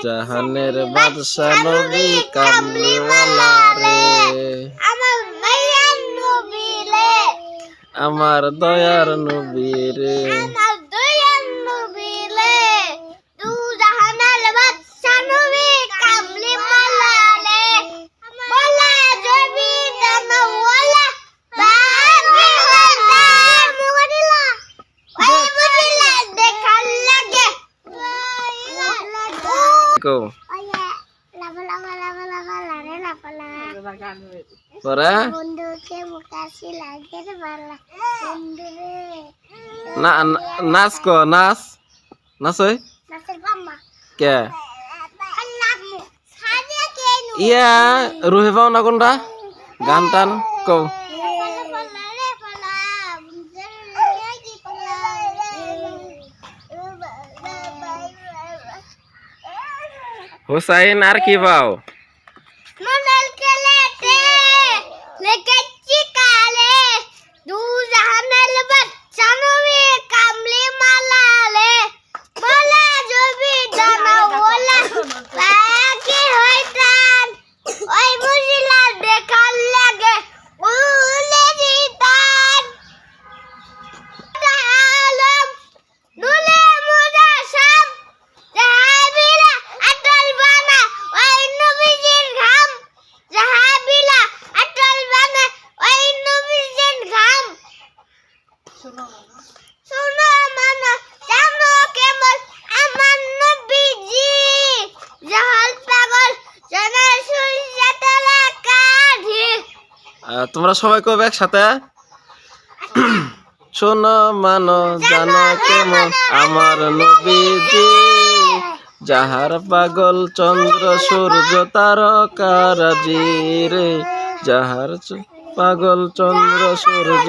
জাহানের বাদশা নবী কামলিওয়ালা রে, আমার দয়ার নবী রে, নাচ কো নাচ নাচ কে ইয়া রুহে পাও না কোনটা গান টান কও হুসাইন আর কি পাও তোমরা সবাই কবে একসাথে শোনো মানো জানো কেমন আমার নবীজি যাহার পাগল চন্দ্র সূর্য তারকারাজি রে যাহার পাগল চন্দ্র সূর্য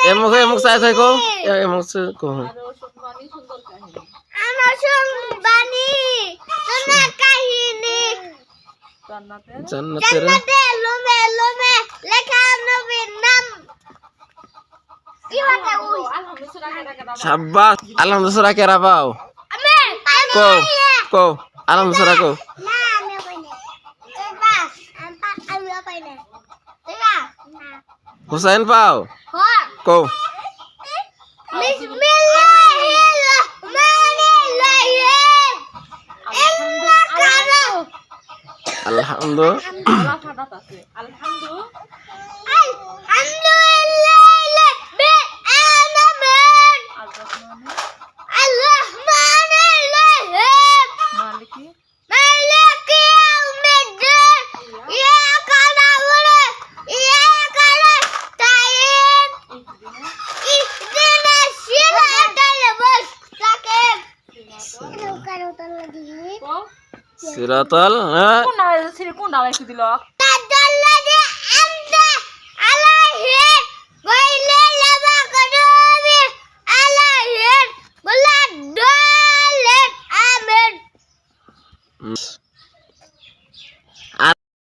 এমুক এমুক চাই থাকো এমুক কো জান্নাতের শাবাশ আলহামদুলিল্লাহ কেরা পাও কো কো আলহামদুলিল্লাহ কো হুসাইন পাও কো সিরাতাল কোনটা লাইছি দিল আমিন